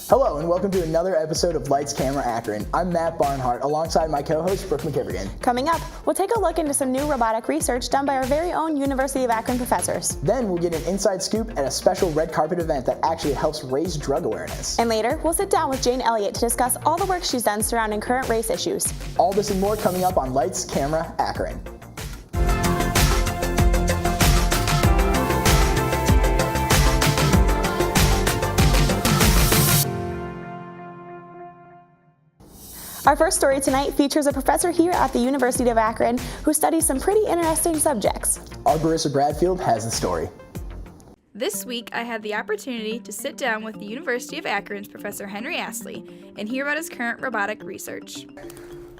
Hello and welcome to another episode of Lights, Camera, Akron. I'm Matt Barnhart alongside my co-host Brooke McKivergan. Coming up, we'll take a look into some new robotic research done by our very own University of Akron professors. Then we'll get an inside scoop at a special red carpet event that actually helps raise drug awareness. And later, we'll sit down with Jane Elliott to discuss all the work she's done surrounding current race issues. All this and more coming up on Lights, Camera, Akron. Our first story tonight features a professor here at the University of Akron who studies some pretty interesting subjects. Our Barissa Bradfield has the story. This week, I had the opportunity to sit down with the University of Akron's Professor Henry Astley and hear about his current robotic research.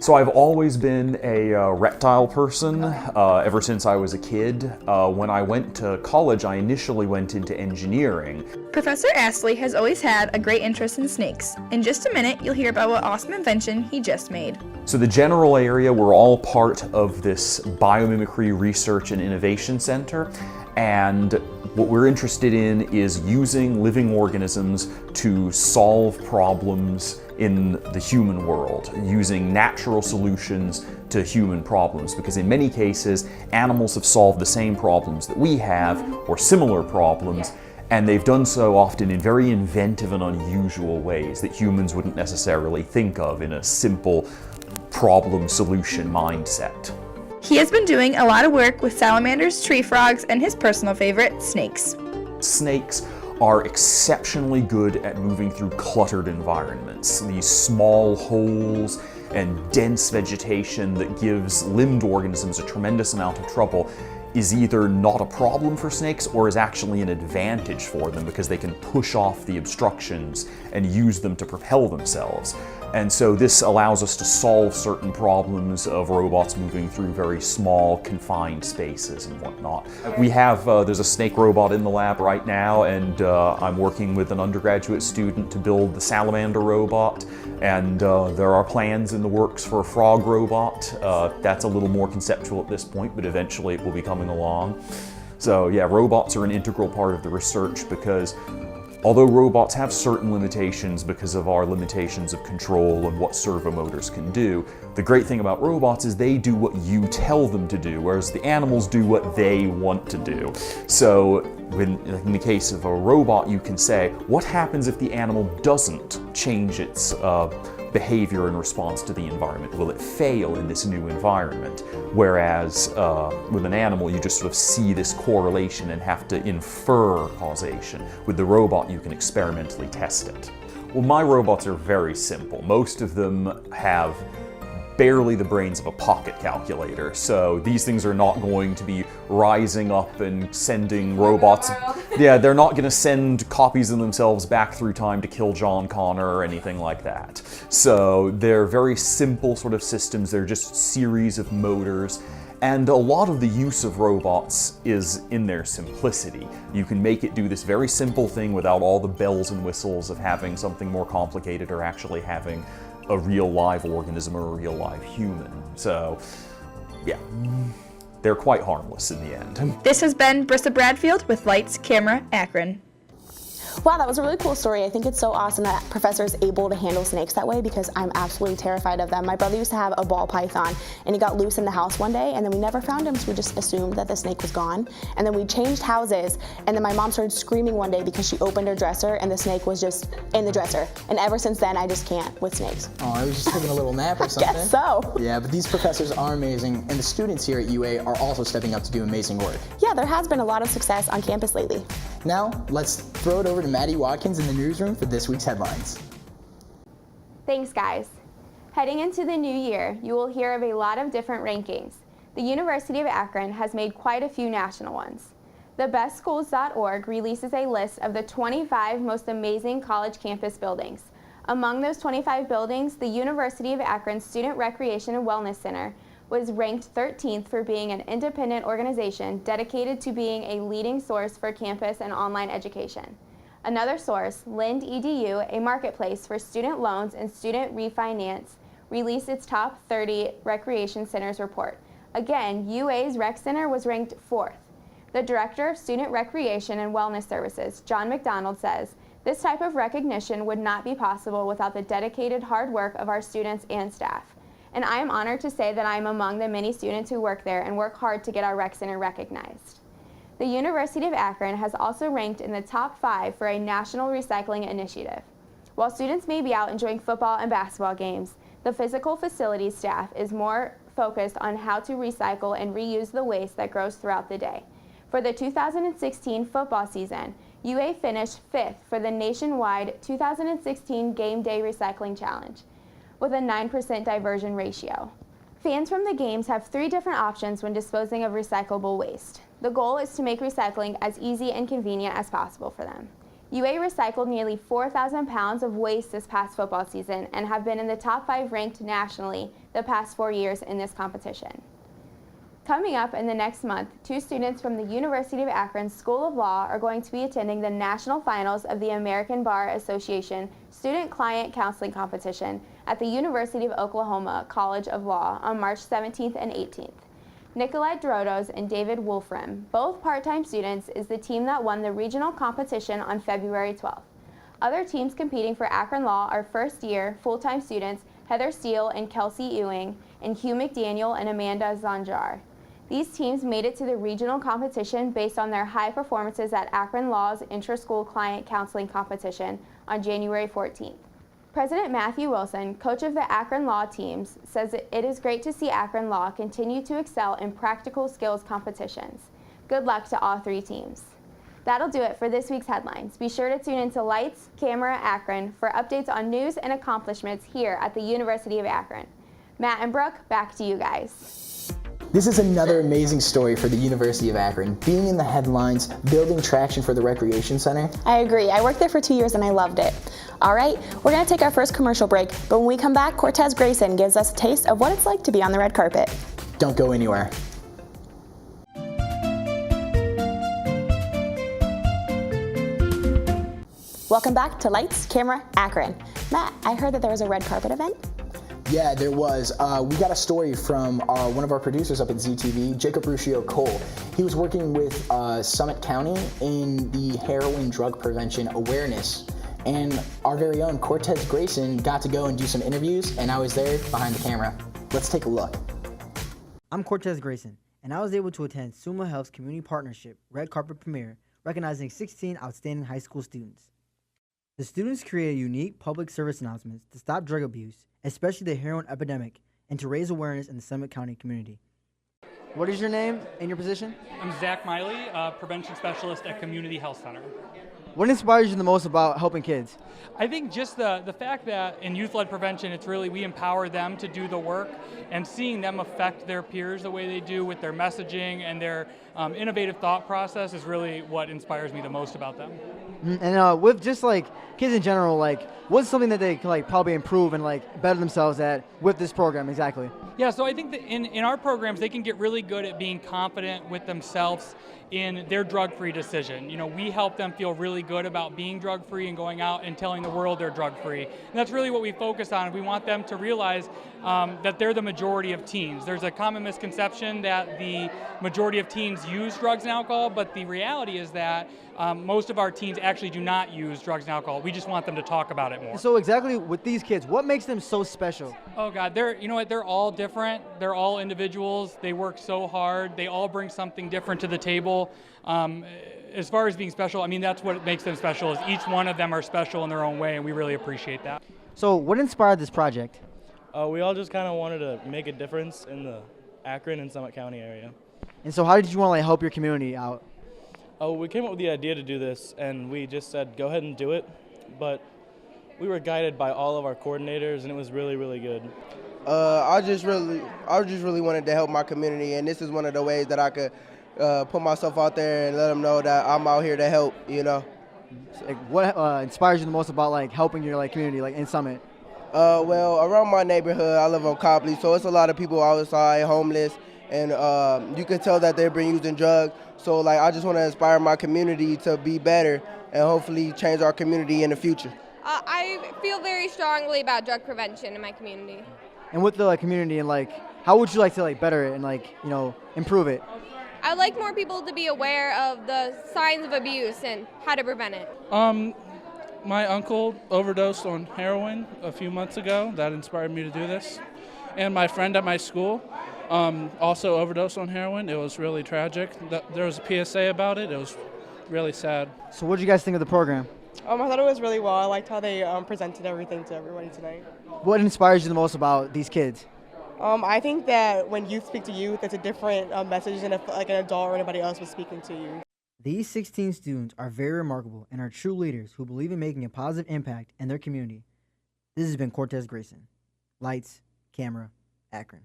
So I've always been a reptile person ever since I was a kid. When I went to college, I initially went into engineering. Professor Astley has always had a great interest in snakes. In just a minute, you'll hear about what awesome invention he just made. So the general area, we're all part of this Biomimicry Research and Innovation Center, and what we're interested in is using living organisms to solve problems in the human world, using natural solutions to human problems, because in many cases, animals have solved the same problems that we have, or similar problems, and they've done so often in very inventive and unusual ways that humans wouldn't necessarily think of in a simple problem-solution mindset. He has been doing a lot of work with salamanders, tree frogs, and his personal favorite, snakes. Snakes are exceptionally good at moving through cluttered environments. These small holes and dense vegetation that gives limbed organisms a tremendous amount of trouble is either not a problem for snakes or is actually an advantage for them because they can push off the obstructions and use them to propel themselves. And so this allows us to solve certain problems of robots moving through very small, confined spaces and whatnot. We have, there's a snake robot in the lab right now, and I'm working with an undergraduate student to build the salamander robot, and there are plans in the works for a frog robot. That's a little more conceptual at this point, but eventually it will be coming along. So yeah, robots are an integral part of the research because although robots have certain limitations because of our limitations of control and what servo motors can do, the great thing about robots is they do what you tell them to do, whereas the animals do what they want to do. So in the case of a robot, you can say, what happens if the animal doesn't change its behavior in response to the environment? Will it fail in this new environment? Whereas with an animal, you just sort of see this correlation and have to infer causation. With the robot, you can experimentally test it. Well, my robots are very simple. Most of them have barely the brains of a pocket calculator, so these things are not going to be rising up and sending robots. Yeah, they're not going to send copies of themselves back through time to kill John Connor or anything like that. So they're very simple sort of systems. They're just series of motors. And a lot of the use of robots is in their simplicity. You can make it do this very simple thing without all the bells and whistles of having something more complicated or actually having a real live organism or a real live human. So, yeah, they're quite harmless in the end. This has been Barissa Bradfield with Lights, Camera, Akron. Wow, that was a really cool story. I think it's so awesome that Professor is able to handle snakes that way because I'm absolutely terrified of them. My brother used to have a ball python and he got loose in the house one day and then we never found him, so we just assumed that the snake was gone. And then we changed houses and then my mom started screaming one day because she opened her dresser and the snake was just in the dresser. And ever since then, I just can't with snakes. Oh, I was just taking a little nap or something. I guess so. Yeah, but these professors are amazing, and the students here at UA are also stepping up to do amazing work. Yeah, there has been a lot of success on campus lately. Now, let's throw it over to Maddie Watkins in the newsroom for this week's headlines. Thanks, guys. Heading into the new year, you will hear of a lot of different rankings. The University of Akron has made quite a few national ones. TheBestSchools.org releases a list of the 25 most amazing college campus buildings. Among those 25 buildings, the University of Akron Student Recreation and Wellness Center was ranked 13th for being an independent organization dedicated to being a leading source for campus and online education. Another source, Lind EDU, a marketplace for student loans and student refinance, released its top 30 recreation centers report. Again, UA's Rec Center was ranked 4th. The Director of Student Recreation and Wellness Services, John McDonald, says, This type of recognition would not be possible without the dedicated hard work of our students and staff. And I am honored to say that I am among the many students who work there and work hard to get our rec center recognized. The University of Akron has also ranked in the top 5 for a national recycling initiative. While students may be out enjoying football and basketball games, the physical facilities staff is more focused on how to recycle and reuse the waste that grows throughout the day. For the 2016 football season, UA finished 5th for the nationwide 2016 Game Day Recycling Challenge, with a 9% diversion ratio. Fans from the games have 3 different options when disposing of recyclable waste. The goal is to make recycling as easy and convenient as possible for them. UA recycled nearly 4,000 pounds of waste this past football season and have been in the top 5 ranked nationally the past 4 years in this competition. Coming up in the next month, 2 students from the University of Akron School of Law are going to be attending the national finals of the American Bar Association Student Client Counseling Competition at the University of Oklahoma College of Law on March 17th and 18th. Nicolette Drodos and David Wolfram, both part-time students, is the team that won the regional competition on February 12th. Other teams competing for Akron Law are first-year full-time students Heather Steele and Kelsey Ewing, and Hugh McDaniel and Amanda Zanjar. These teams made it to the regional competition based on their high performances at Akron Law's Intra-School Client Counseling Competition on January 14th. President Matthew Wilson, coach of the Akron Law teams, says it is great to see Akron Law continue to excel in practical skills competitions. Good luck to all 3 teams. That'll do it for this week's headlines. Be sure to tune into Lights, Camera, Akron for updates on news and accomplishments here at the University of Akron. Matt and Brooke, back to you guys. This is another amazing story for the University of Akron, being in the headlines, building traction for the Recreation Center. I agree. I worked there for 2 years and I loved it. All right, we're going to take our first commercial break, but when we come back, Cortez Grayson gives us a taste of what it's like to be on the red carpet. Don't go anywhere. Welcome back to Lights, Camera, Akron. Matt, I heard that there was a red carpet event? Yeah, there was. We got a story from one of our producers up at ZTV, Jacob Ruscio Cole. He was working with Summit County in the heroin drug prevention awareness. And our very own Cortez Grayson got to go and do some interviews, and I was there behind the camera. Let's take a look. I'm Cortez Grayson, and I was able to attend Suma Health's Community Partnership Red Carpet Premiere, recognizing 16 outstanding high school students. The students created unique public service announcements to stop drug abuse, especially the heroin epidemic, and to raise awareness in the Summit County community. What is your name and your position? I'm Zach Miley, Prevention Specialist at Community Health Center. What inspires you the most about helping kids? I think just the fact that in youth-led prevention, it's really we empower them to do the work, and seeing them affect their peers the way they do with their messaging and their innovative thought process is really what inspires me the most about them. And with just like kids in general, like what's something that they can like probably improve and like better themselves at with this program exactly? Yeah, so I think that in our programs, they can get really good at being confident with themselves in their drug-free decision. You know, we help them feel really good about being drug-free and going out and telling the world they're drug-free. And that's really what we focus on. We want them to realize that they're the majority of teens. There's a common misconception that the majority of teens use drugs and alcohol, but the reality is that most of our teens actually do not use drugs and alcohol. We just want them to talk about it more. So exactly with these kids, what makes them so special? Oh God, you know what? They're all different. They're all individuals. They work so hard. They all bring something different to the table. As far as being special, I mean, that's what makes them special, is each one of them are special in their own way, and we really appreciate that. So what inspired this project? We all just kind of wanted to make a difference in the Akron and Summit County area. And so how did you want to like help your community out? We came up with the idea to do this, and we just said, go ahead and do it. But we were guided by all of our coordinators, and it was really, really good. I just really wanted to help my community, and this is one of the ways that I could put myself out there and let them know that I'm out here to help, you know. Like, what inspires you the most about like helping your like community, like in Summit? Well, around my neighborhood, I live on Copley, so it's a lot of people outside, homeless, and you can tell that they've been using drugs. So like, I just want to inspire my community to be better and hopefully change our community in the future. I feel very strongly about drug prevention in my community. And with the like community, and like, how would you like to like better it and like, you know, improve it? I'd like more people to be aware of the signs of abuse and how to prevent it. My uncle overdosed on heroin a few months ago. That inspired me to do this. And my friend at my school also overdosed on heroin. It was really tragic. There was a PSA about it. It was really sad. So what did you guys think of the program? I thought it was really well. I liked how they presented everything to everybody tonight. What inspires you the most about these kids? I think that when youth speak to youth, it's a different message than if like an adult or anybody else was speaking to you. These 16 students are very remarkable and are true leaders who believe in making a positive impact in their community. This has been Cortez Grayson. Lights, camera, Akron.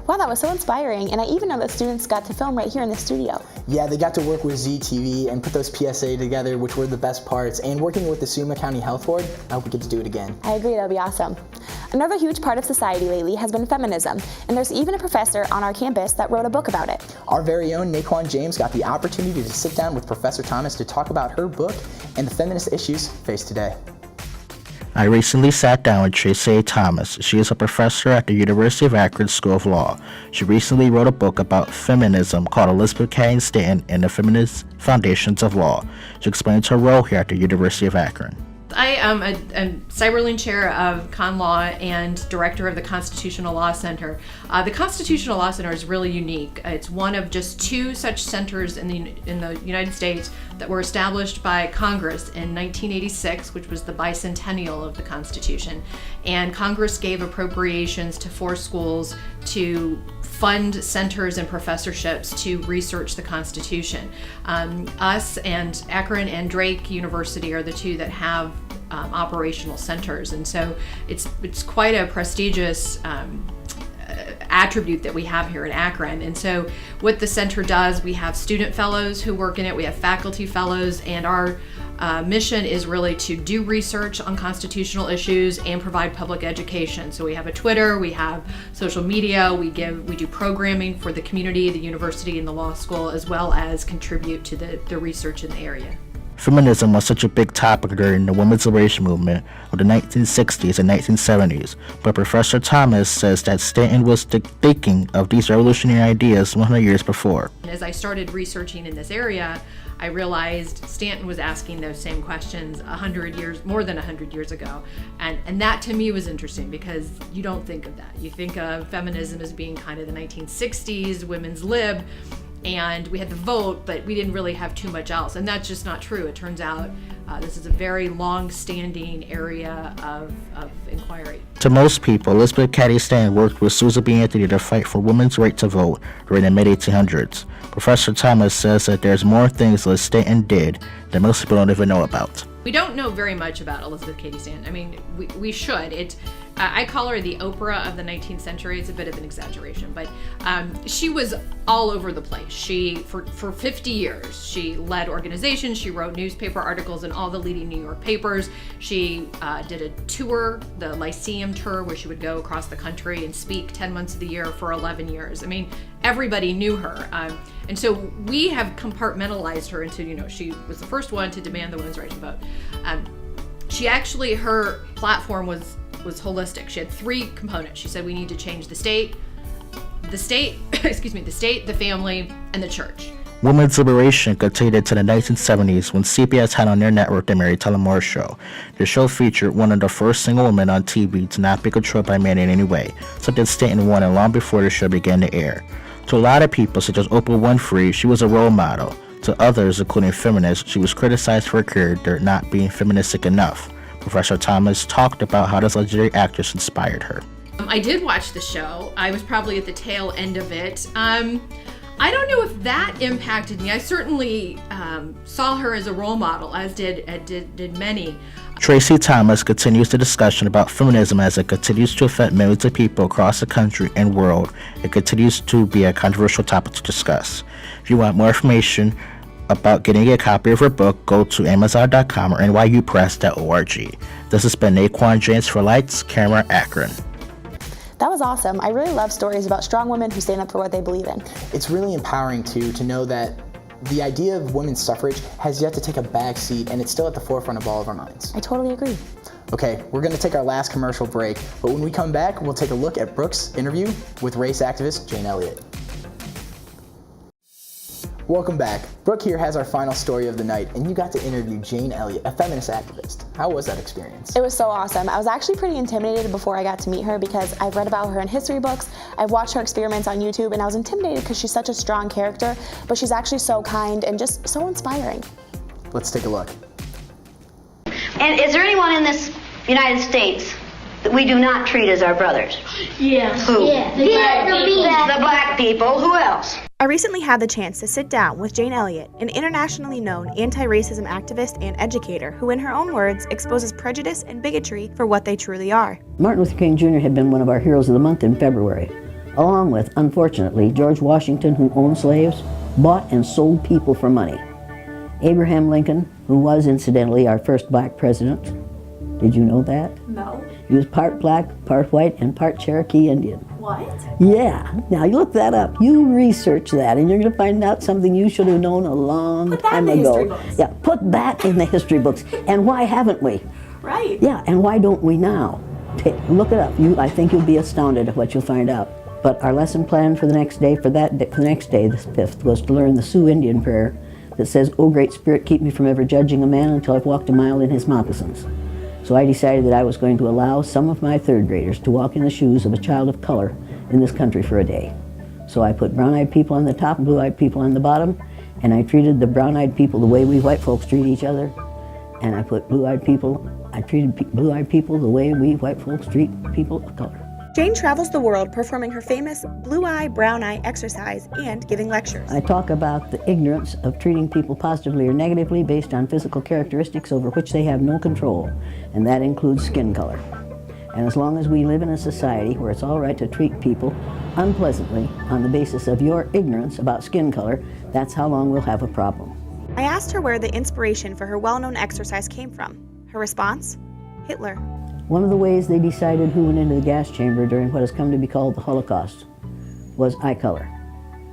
Wow, that was so inspiring, and I even know that students got to film right here in the studio. Yeah, they got to work with ZTV and put those PSA together, which were the best parts, and working with the Suma County Health Board, I hope we get to do it again. I agree, that'll be awesome. Another huge part of society lately has been feminism, and there's even a professor on our campus that wrote a book about it. Our very own Naquan James got the opportunity to sit down with Professor Thomas to talk about her book and the feminist issues faced today. I recently sat down with Tracy A. Thomas. She is a professor at the University of Akron School of Law. She recently wrote a book about feminism called Elizabeth Cady Stanton and the Feminist Foundations of Law. She explains her role here at the University of Akron. I am a Cyberlin Chair of Con Law and Director of the Constitutional Law Center. The Constitutional Law Center is really unique. It's one of just two such centers in the United States that were established by Congress in 1986, which was the bicentennial of the Constitution. And Congress gave appropriations to 4 schools to fund centers and professorships to research the Constitution. Us and Akron and Drake University are the two that have operational centers, and so it's quite a prestigious attribute that we have here at Akron. And so what the center does, we have student fellows who work in it, we have faculty fellows, and our mission is really to do research on constitutional issues and provide public education. So we have a Twitter, we have social media, we do programming for the community, the university, and the law school, as well as contribute to the research in the area. Feminism was such a big topic during the women's liberation movement of the 1960s and 1970s, but Professor Thomas says that Stanton was thinking of these revolutionary ideas 100 years before. As I started researching in this area, I realized Stanton was asking those same questions more than 100 years ago. And that to me was interesting because you don't think of that. You think of feminism as being kind of the 1960s, women's lib, and we had the vote, but we didn't really have too much else. And that's just not true. It turns out this is a very long-standing area of inquiry. To most people, Elizabeth Cady Stanton worked with Susan B. Anthony to fight for women's right to vote during the mid-1800s. Professor Thomas says that there's more things Liz Stanton did that most people don't even know about. We don't know very much about Elizabeth Cady Stanton. I mean, we should. I call her the Oprah of the 19th century. It's a bit of an exaggeration, but she was all over the place. For 50 years, she led organizations. She wrote newspaper articles in all the leading New York papers. She did a tour, the Lyceum tour, where she would go across the country and speak 10 months of the year for 11 years. I mean, everybody knew her. And so we have compartmentalized her into, she was the first one to demand the women's right to vote. Her platform was holistic. She had 3 components. She said we need to change the state, the family, and the church. Women's liberation continued to the 1970s when CBS had on their network the Mary Tyler Moore Show. The show featured one of the first single women on TV to not be controlled by men in any way, something Stanton wanted long before the show began to air. To a lot of people, such as Oprah Winfrey, she was a role model. To others, including feminists, she was criticized for her character not being feministic enough. Professor Thomas talked about how this legendary actress inspired her. I did watch the show. I was probably at the tail end of it. I don't know if that impacted me. I certainly saw her as a role model, as did many. Tracy Thomas continues the discussion about feminism as it continues to affect millions of people across the country and world. It continues to be a controversial topic to discuss. If you want more information about getting a copy of her book, go to Amazon.com or NYUpress.org. This has been Naquan James for Lights, Camera, Akron. That was awesome. I really love stories about strong women who stand up for what they believe in. It's really empowering, too, to know that the idea of women's suffrage has yet to take a back seat, and it's still at the forefront of all of our minds. I totally agree. Okay, we're going to take our last commercial break, but when we come back, we'll take a look at Brooke's interview with race activist Jane Elliott. Welcome back. Brooke here has our final story of the night, and you got to interview Jane Elliott, a feminist activist. How was that experience? It was so awesome. I was actually pretty intimidated before I got to meet her because I've read about her in history books, I've watched her experiments on YouTube, and I was intimidated because she's such a strong character, but she's actually so kind and just so inspiring. Let's take a look. And is there anyone in this United States that we do not treat as our brothers? Yeah. Who? Yeah. The black people. Who else? I recently had the chance to sit down with Jane Elliott, an internationally known anti-racism activist and educator who, in her own words, exposes prejudice and bigotry for what they truly are. Martin Luther King Jr. had been one of our heroes of the month in February, along with, unfortunately, George Washington, who owned slaves, bought and sold people for money. Abraham Lincoln, who was incidentally our first black president. Did you know that? No. He was part black, part white, and part Cherokee Indian. What? Yeah. Now, you look that up. You research that, and you're going to find out something you should have known a long time ago. History books. Yeah, put that in the history books. And why haven't we? Right. Yeah, and why don't we now? Look it up. I think you'll be astounded at what you'll find out. But our lesson plan for the next day, the next day, the 5th, was to learn the Sioux Indian prayer that says, "O Great Spirit, keep me from ever judging a man until I've walked a mile in his moccasins." So I decided that I was going to allow some of my 3rd graders to walk in the shoes of a child of color in this country for a day. So I put brown-eyed people on the top and blue-eyed people on the bottom, and I treated the brown-eyed people the way we white folks treat each other, and I treated blue-eyed people the way we white folks treat people of color. Jane travels the world performing her famous blue eye, brown eye exercise and giving lectures. I talk about the ignorance of treating people positively or negatively based on physical characteristics over which they have no control, and that includes skin color. And as long as we live in a society where it's all right to treat people unpleasantly on the basis of your ignorance about skin color, that's how long we'll have a problem. I asked her where the inspiration for her well-known exercise came from. Her response? Hitler. One of the ways they decided who went into the gas chamber during what has come to be called the Holocaust was eye color.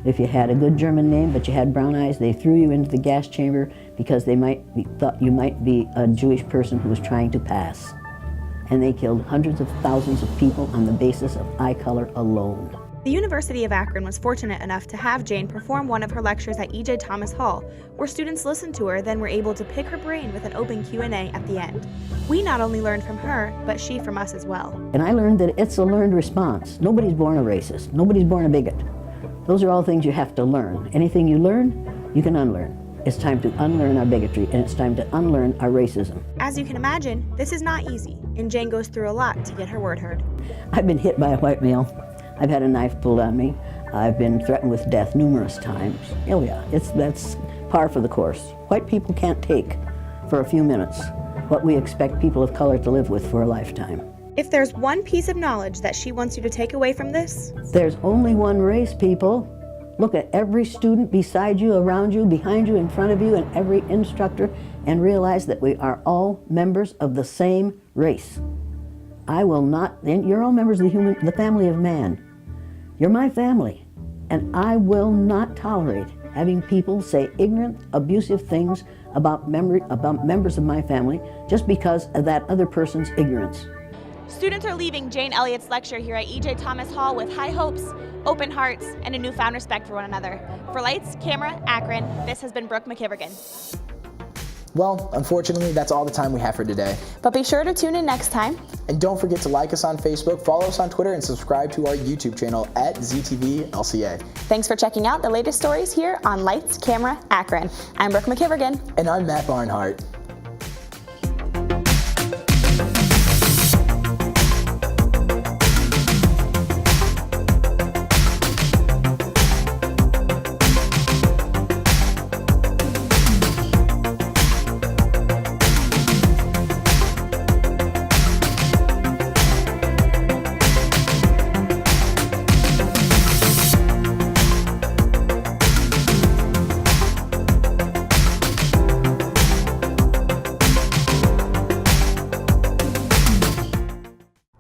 If you had a good German name but you had brown eyes, they threw you into the gas chamber because they thought you might be a Jewish person who was trying to pass. And they killed hundreds of thousands of people on the basis of eye color alone. The University of Akron was fortunate enough to have Jane perform one of her lectures at E.J. Thomas Hall, where students listened to her, then were able to pick her brain with an open Q&A at the end. We not only learned from her, but she from us as well. And I learned that it's a learned response. Nobody's born a racist. Nobody's born a bigot. Those are all things you have to learn. Anything you learn, you can unlearn. It's time to unlearn our bigotry, and it's time to unlearn our racism. As you can imagine, this is not easy, and Jane goes through a lot to get her word heard. I've been hit by a white male. I've had a knife pulled on me. I've been threatened with death numerous times. Oh yeah, that's par for the course. White people can't take, for a few minutes, what we expect people of color to live with for a lifetime. If there's one piece of knowledge that she wants you to take away from this, there's only one race, people. Look at every student beside you, around you, behind you, in front of you, and every instructor, and realize that we are all members of the same race. I will not, you're all members of the family of man. You're my family, and I will not tolerate having people say ignorant, abusive things about members of my family just because of that other person's ignorance. students are leaving Jane Elliott's lecture here at E.J. Thomas Hall with high hopes, open hearts, and a newfound respect for one another. For Lights, Camera, Akron, this has been Brooke McKivergan. Well, unfortunately, that's all the time we have for today. But be sure to tune in next time. And don't forget to like us on Facebook, follow us on Twitter, and subscribe to our YouTube channel at ZTVLCA. Thanks for checking out the latest stories here on Lights, Camera, Akron. I'm Brooke McKivergan. And I'm Matt Barnhart.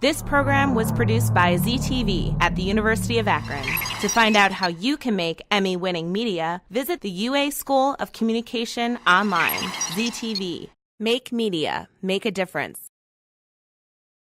This program was produced by ZTV at the University of Akron. To find out how you can make Emmy-winning media, visit the UA School of Communication online. ZTV. Make media. Make a difference.